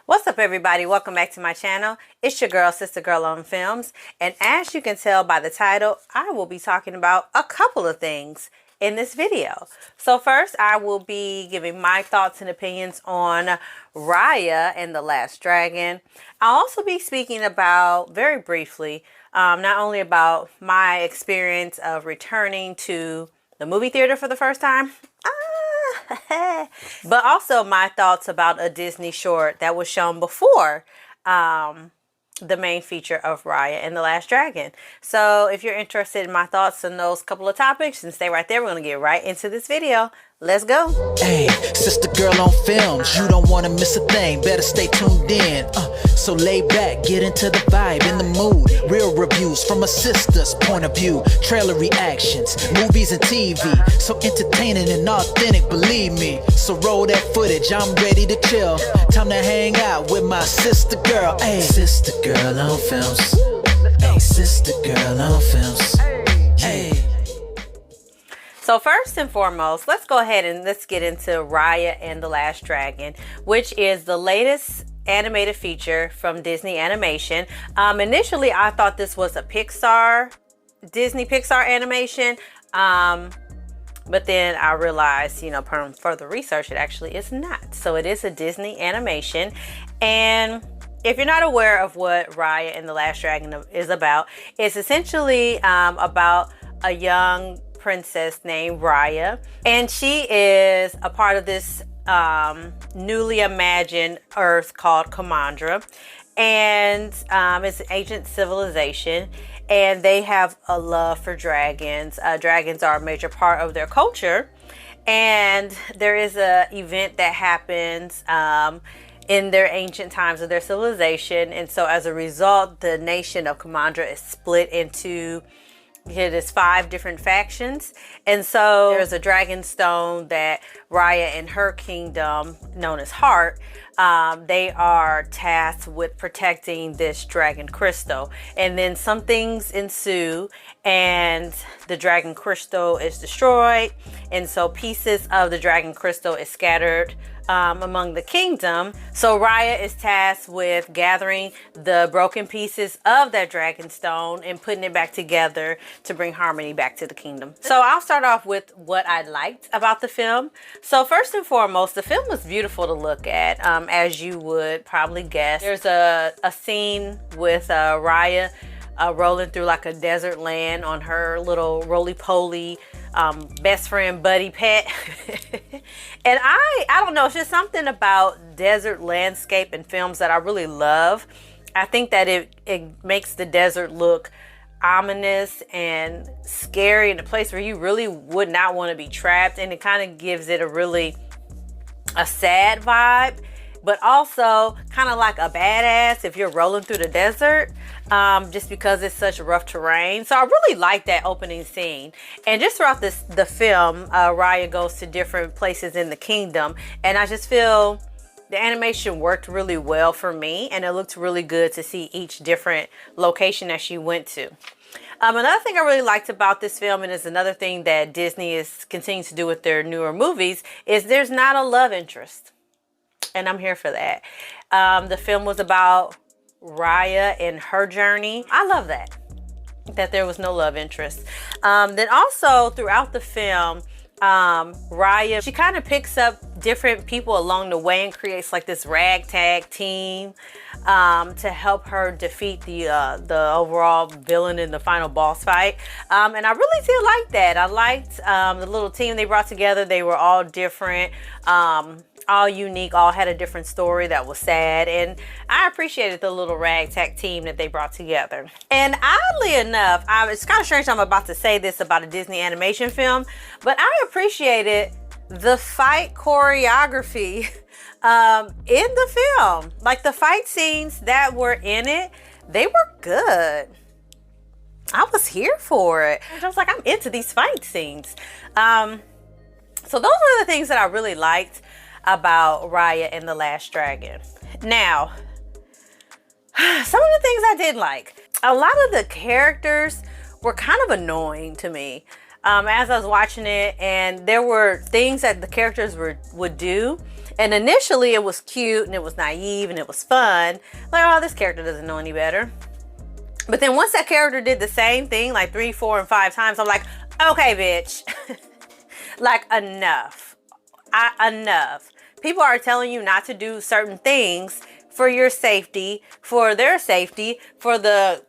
What's up, everybody? Welcome back to my channel. It's your girl, Sister Girl on Films. And as you can tell by the title, I will be talking about a couple of things in this video. So first, I will be giving my thoughts and opinions on Raya and the Last Dragon. I'll also be speaking about, very briefly, not only about my experience of returning to the movie theater for the first time, but also my thoughts about a Disney short that was shown before the main feature of Raya and the Last Dragon. So if you're interested in my thoughts on those couple of topics, then stay right there. We're going to get right into this video. Let's go. Hey, Sister Girl on Films, you don't want to miss a thing, better stay tuned in. So lay back, get into the vibe, in the mood. Real reviews from a sister's point of view. Trailer reactions, movies and TV. So entertaining and authentic, believe me. So roll that footage, I'm ready to chill. Time to hang out with my sister girl. Hey, Sister Girl on Films. Hey, Sister Girl on Films. Hey. So first and foremost, let's go ahead and let's get into Raya and the Last Dragon, which is the latest animated feature from Disney Animation. Initially, I thought this was a Disney Pixar animation, but then I realized, from further research, it actually is not. So it is a Disney animation. And if you're not aware of what Raya and the Last Dragon is about, it's essentially about a young princess named Raya, and she is a part of this newly imagined Earth called Kamandra, and it's an ancient civilization, and they have a love for dragons. Dragons are a major part of their culture, and there is a event that happens in their ancient times of their civilization, and so as a result, the nation of Kamandra is split into there's 5 different factions. And so there's a dragon stone that Raya and her kingdom, known as Heart, they are tasked with protecting this dragon crystal. And then some things ensue and the dragon crystal is destroyed. And so pieces of the dragon crystal is scattered among the kingdom. So Raya is tasked with gathering the broken pieces of that dragon stone and putting it back together to bring harmony back to the kingdom. So I'll start off with what I liked about the film. So first and foremost, the film was beautiful to look at, as you would probably guess. There's a scene with Raya rolling through like a desert land on her little roly-poly best friend buddy pet. And I don't know, it's just something about desert landscape and films that I really love. I think that it makes the desert look ominous and scary, in a place where you really would not want to be trapped, and it kind of gives it a sad vibe, but also kind of like a badass if you're rolling through the desert, just because it's such rough terrain. So I really like that opening scene. And just throughout the film, Raya goes to different places in the kingdom, and I just feel the animation worked really well for me, and it looked really good to see each different location that she went to. Another thing I really liked about this film, and is another thing that Disney is continuing to do with their newer movies, is there's not a love interest. And I'm here for that. The film was about Raya and her journey. I love that there was no love interest. Then also throughout the film, Raya, she kind of picks up different people along the way and creates like this ragtag team to help her defeat the overall villain in the final boss fight. And I really did like that. I liked the little team they brought together. They were all different, all unique, all had a different story that was sad, and I appreciated the little ragtag team that they brought together. And oddly enough, it's kind of strange I'm about to say this about a Disney animation film, but I appreciated the fight choreography in the film. Like the fight scenes that were in it, they were good. I was here for it. I was like, I'm into these fight scenes. So those were the things that I really liked about Raya and the Last Dragon. Now, some of the things I did like. A lot of the characters were kind of annoying to me as I was watching it, and there were things that the characters would do And initially it was cute and it was naive and it was fun. Like, oh, this character doesn't know any better. But then once that character did the same thing like 3, 4, and 5 times, I'm like, okay, bitch. Like, enough. Enough. People are telling you not to do certain things for your safety, for their safety, for the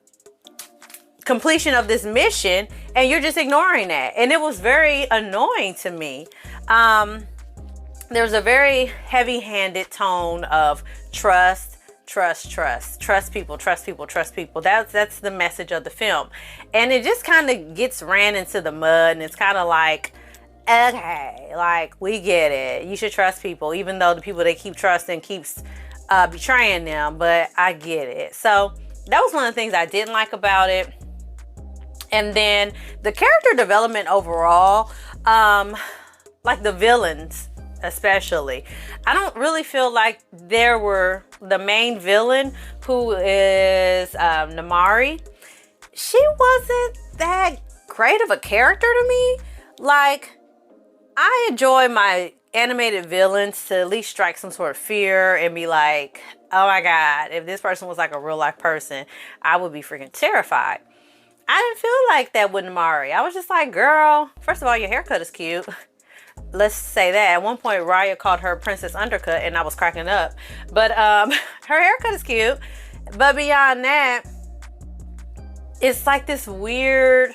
completion of this mission, and you're just ignoring that. And it was very annoying to me. There's a very heavy-handed tone of trust people. That's the message of the film. And it just kind of gets ran into the mud, and it's kind of like, okay, like, we get it. You should trust people, even though the people they keep trusting keeps betraying them, but I get it. So that was one of the things I didn't like about it. And then the character development overall, like the villains especially, I don't really feel like there were the main villain, who is Namari. She wasn't that great of a character to me. Like, I enjoy my animated villains to at least strike some sort of fear and be like, oh my God, if this person was like a real life person, I would be freaking terrified. I didn't feel like that with Namari. I was just like, girl, first of all, your haircut is cute. Let's say that. At one point, Raya called her Princess Undercut, and I was cracking up. But her haircut is cute. But beyond that, it's like this weird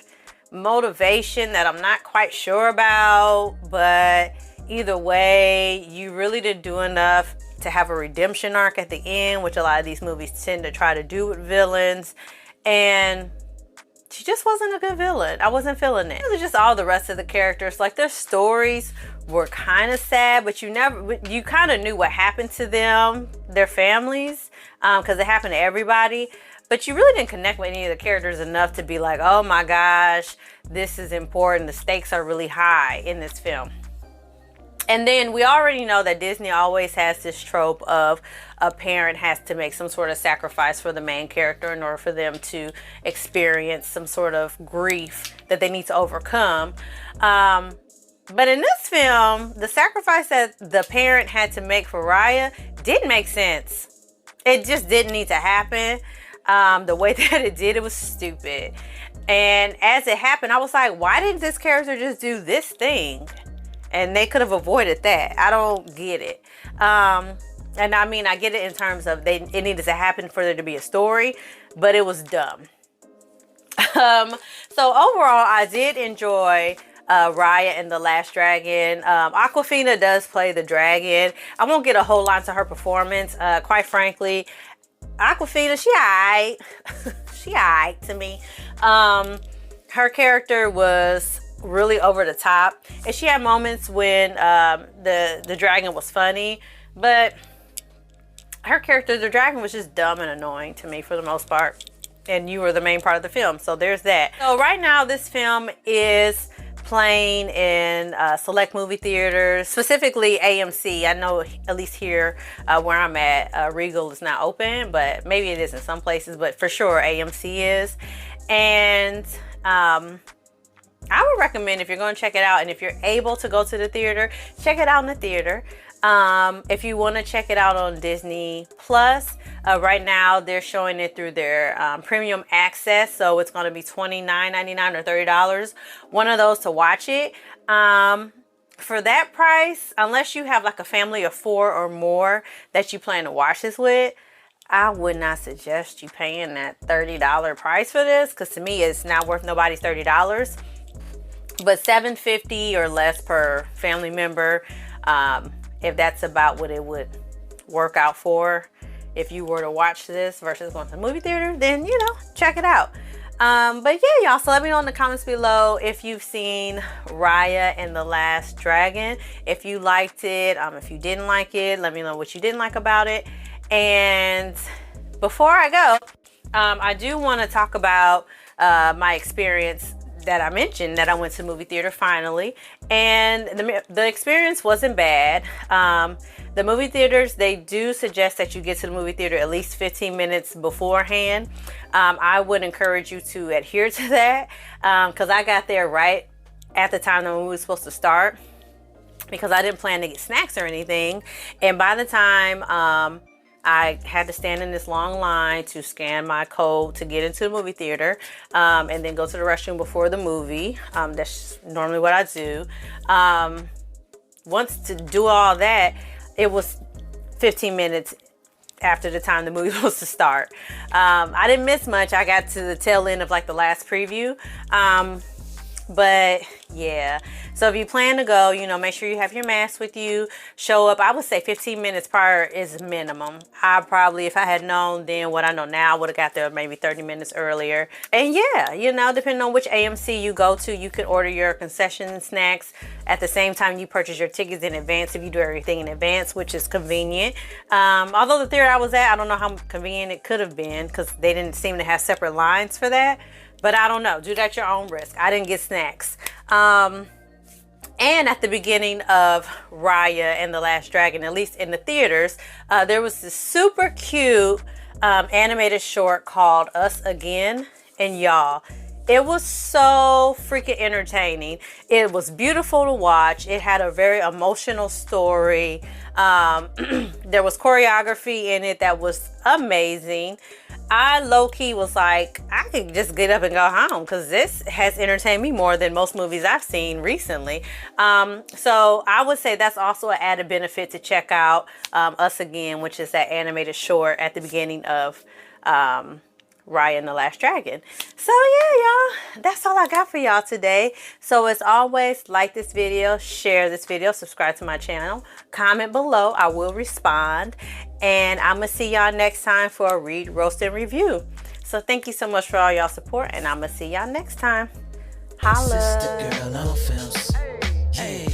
motivation that I'm not quite sure about. But either way, you really didn't do enough to have a redemption arc at the end, which a lot of these movies tend to try to do with villains. And she just wasn't a good villain. I wasn't feeling it. It was just all the rest of the characters. Like, their stories were kind of sad, but you kind of knew what happened to them, their families, because it happened to everybody. But you really didn't connect with any of the characters enough to be like, oh my gosh, this is important. The stakes are really high in this film. And then we already know that Disney always has this trope of a parent has to make some sort of sacrifice for the main character in order for them to experience some sort of grief that they need to overcome. But in this film, the sacrifice that the parent had to make for Raya didn't make sense. It just didn't need to happen. The way that it did, it was stupid. And as it happened, I was like, why didn't this character just do this thing? And they could have avoided that. I don't get it. And I mean, I get it in terms of it needed to happen for there to be a story, but it was dumb. So overall, I did enjoy Raya and the Last Dragon. Awkwafina does play the dragon. I won't get a whole lot to her performance. Quite frankly, Awkwafina, she aight. She aight to me. Her character was really over the top, and she had moments when the dragon was funny, but her character, the dragon, was just dumb and annoying to me for the most part, and you were the main part of the film, so there's that. So right now this film is playing in select movie theaters, specifically AMC. I know at least here where I'm at, Regal is not open, but maybe it is in some places, but for sure AMC is. And I would recommend, if you're going to check it out, and if you're able to go to the theater, check it out in the theater. If you want to check it out on Disney Plus, right now they're showing it through their premium access, so it's going to be $29.99 or $30, one of those to watch it. For that price, unless you have like a family of 4 or more that you plan to watch this with, I would not suggest you paying that $30 price for this, because to me it's not worth nobody's $30. But $7.50 or less per family member, if that's about what it would work out for if you were to watch this versus going to the movie theater, then, you know, check it out. But yeah, y'all, so let me know in the comments below if you've seen Raya and the Last Dragon, if you liked it, if you didn't like it, let me know what you didn't like about it. And before I go, I do want to talk about my experience that I mentioned, that I went to the movie theater finally, and the experience wasn't bad. The movie theaters, they do suggest that you get to the movie theater at least 15 minutes beforehand. I would encourage you to adhere to that, because I got there right at the time the movie was supposed to start. because I didn't plan to get snacks or anything. And by the time I had to stand in this long line to scan my code to get into the movie theater, and then go to the restroom before the movie. That's normally what I do. Once to do all that, it was 15 minutes after the time the movie was to start. I didn't miss much. I got to the tail end of like the last preview. But yeah, so if you plan to go, you know, make sure you have your mask with you. Show up. I would say 15 minutes prior is minimum. I probably, if I had known then what I know now, I would have got there maybe 30 minutes earlier. And yeah, you know, depending on which AMC you go to, you can order your concession snacks at the same time you purchase your tickets in advance, if you do everything in advance, which is convenient. Although the theater I was at, I don't know how convenient it could have been, because they didn't seem to have separate lines for that. But I don't know. Do that at your own risk. I didn't get snacks. And at the beginning of Raya and the Last Dragon, at least in the theaters, there was this super cute animated short called Us Again. And y'all, it was so freaking entertaining. It was beautiful to watch. It had a very emotional story. There was choreography in it that was amazing. I low-key was like, I could just get up and go home, because this has entertained me more than most movies I've seen recently. So I would say that's also an added benefit to check out Us Again, which is that animated short at the beginning of Raya and the Last Dragon. So yeah, y'all, that's all I got for y'all today. So as always, like this video, share this video, subscribe to my channel, comment below. I will respond. And I'm going to see y'all next time for a read, roast, and review. So thank you so much for all y'all support, and I'm going to see y'all next time. Holla. Sista girl on films. Hey.